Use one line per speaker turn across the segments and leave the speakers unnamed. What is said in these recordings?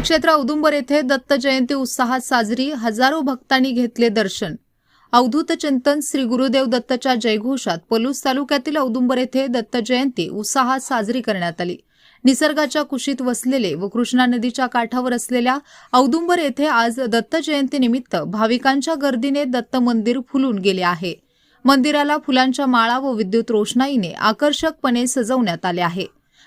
श्रीक्षेत्र औदुंबर येथे दत्त जयंती उत्साहात साजरी, हजारो भक्तांनी घेतले दर्शन। अवधूत चिंतन श्री गुरुदेव दत्तच्या जयघोषात पलूस तालुक्यातील औदुंबर येथे दत्त जयंती उत्साहात साजरी करण्यात आली। निसर्गाच्या कुशीत वसलेले व कृष्णा नदीच्या काठावर असलेल्या औदुंबर येथे आज दत्त जयंतीनिमित्त भाविकांच्या गर्दीने दत्त मंदिर फुलून गेले आहे। मंदिराला फुलांच्या माळा व विद्युत रोषणाईने आकर्षकपणे सजवण्यात आले आहे।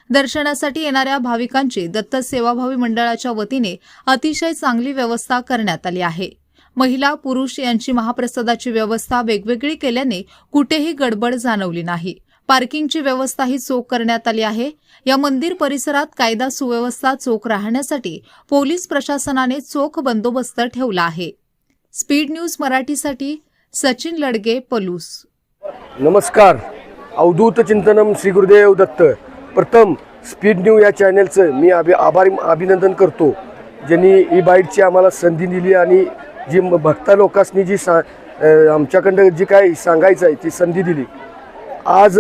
दर्शनासाठी येणाऱ्या भाविकांची दत्त सेवाभावी मंडळाच्या वतीने अतिशय चांगली व्यवस्था करण्यात आली आहे। महिला पुरुष यांची महाप्रसादाची व्यवस्था वेगवेगळी केल्याने कुठेही गडबड जाणवली नाही। पार्किंगची व्यवस्थाही चोख करण्यात आली आहे। या मंदिर परिसरात कायदा सुव्यवस्था चोख राहण्यासाठी पोलीस प्रशासनाने चोख बंदोबस्त ठेवला आहे। स्पीड न्यूज मराठीसाठी सचिन लडगे, पलूस।
नमस्कार, अवधूत चिंतनम श्री गुरुदेव दत्त। प्रथम स्पीड न्यूज या चॅनलचं मी अभिनंदन करतो, ज्यांनी ही बाईटची आम्हाला संधी दिली आणि जी भक्ता लोकांनी जी आमच्याकडं जी काय सांगायचं आहे ती संधी दिली। आज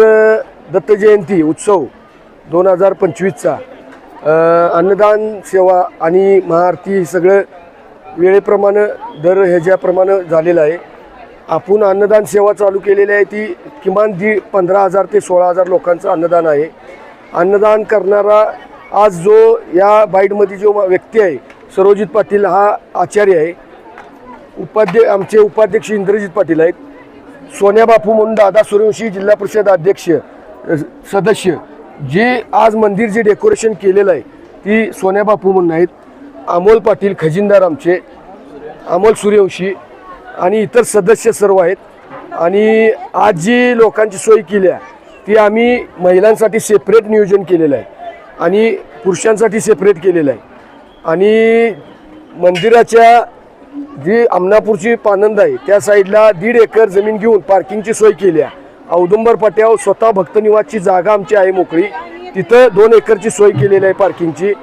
दत्त जयंती उत्सव 2025चा अन्नदान सेवा आणि महाआरती सगळं वेळेप्रमाणे दर ह्याच्याप्रमाणे झालेलं आहे। आपण अन्नदान सेवा चालू केलेली आहे, ती किमान 15,000 ते 16,000 लोकांचं अन्नदान आहे। अन्नदान करणारा आज जो या बाईटमध्ये जो व्यक्ती आहे सरोजित पाटील हा आचार्य आहे। आमचे उपाध्यक्ष इंद्रजित पाटील आहेत। सोन्या बापू म्हणून दादा सूर्यवंशी जिल्हा परिषद अध्यक्ष सदस्य, जे आज मंदिर जे डेकोरेशन केलेलं आहे ती सोन्या बापू म्हणून आहेत। अमोल पाटील खजिनदार आमचे, अमोल सूर्यवंशी आणि इतर सदस्य सर्व आहेत। आणि आज जी लोकांची सोय केली आहे ती आम्ही महिलांसाठी सेपरेट नियोजन केलेलं आहे आणि पुरुषांसाठी सेपरेट केलेलं आहे। आणि मंदिराच्या जी आमनापूरची पानंद आहे त्या साईडला 1.5 एकर जमीन घेऊन पार्किंगची सोय केली आहे। औदुंबर पाट्यावर स्वतः भक्तनिवासची जागा आमची आहे मोकळी, तिथं 2 एकरची सोय केलेली आहे पार्किंगची।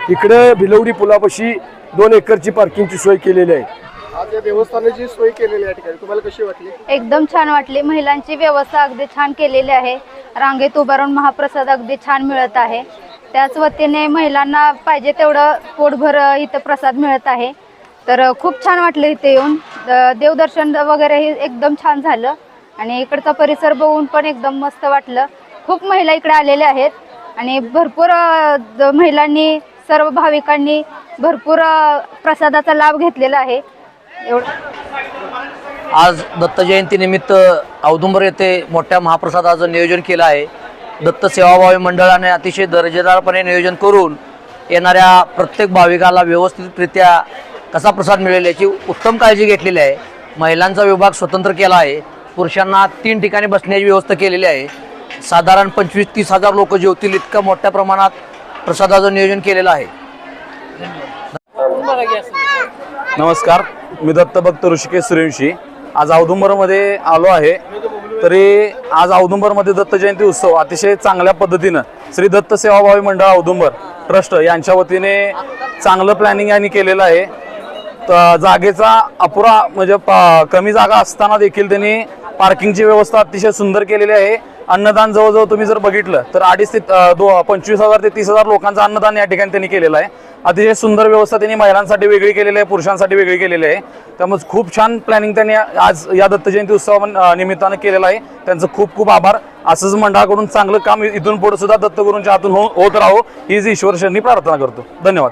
इकडं भिलवडी पुलापाशी 2 एकरची पार्किंगची सोय केलेली आहे।
आज या देवस्थानाची सोय केलेली आहे ठिकाणी तुम्हाला कशी वाटली?
एकदम छान वाटली। महिलांची व्यवस्था अगदी छान केलेली आहे। रांगेत उभा राहून महाप्रसाद अगदी छान मिळत आहे। त्याच वतीने महिलांना पाहिजे तेवढं पोटभर इथं प्रसाद मिळत आहे। तर खूप छान वाटलं इथे येऊन। देवदर्शन वगैरे हे एकदम छान झालं आणि इकडचा परिसर बघून पण एकदम मस्त वाटलं। खूप महिला इकडे आलेल्या आहेत आणि भरपूर महिलांनी सर्व भाविकांनी भरपूर प्रसादाचा लाभ घेतलेला आहे।
आज दत्त जयंतीनिमित्त औदुंबर येथे मोठ्या महाप्रसादाचं नियोजन केलं आहे। दत्त सेवाभावी मंडळाने अतिशय दर्जेदारपणे नियोजन करून येणाऱ्या प्रत्येक भाविकाला व्यवस्थितरित्या कसा प्रसाद मिळेल याची उत्तम काळजी घेतलेली आहे। महिलांचा विभाग स्वतंत्र केला आहे। पुरुषांना 3 ठिकाणी बसण्याची व्यवस्था केलेली आहे। साधारण 25-30 हजार लोक जेवतील इतक्या मोठ्या प्रमाणात प्रसादाचं नियोजन केलेलं आहे।
नमस्कार, मी दत्तभक्त ऋषिकेश सूर्यवंशी आज औदुंबरमध्ये आलो आहे। तरी आज औदुंबरमध्ये दत्त जयंती उत्सव अतिशय चांगल्या पद्धतीनं श्री दत्त सेवाभावी मंडळ औदुंबर ट्रस्ट यांच्या वतीने चांगलं प्लॅनिंग यांनी केलेलं आहे। जागेचा अपुरा म्हणजे कमी जागा असताना देखील त्यांनी पार्किंगची व्यवस्था अतिशय सुंदर केलेली आहे। अन्नदान जवळजवळ तुम्ही जर बघितलं तर 2.5 ते 25,000 ते 30,000 लोकांचं अन्नदान या ठिकाणी त्यांनी केलेलं आहे। अतिशय सुंदर व्यवस्था त्यांनी महिलांसाठी वेगळी केलेली आहे, पुरुषांसाठी वेगळी केलेली आहे। त्यामुळे खूप छान प्लॅनिंग त्यांनी आज या दत्त जयंती उत्सवा निमित्तानं केलेलं आहे। त्यांचं खूप खूप आभार। असंच मंडळाकडून चांगलं काम इथून पुढे सुद्धा दत्तगुरूंच्या हातून होत राहो हीच ईश्वरचरणी प्रार्थना करतो। धन्यवाद।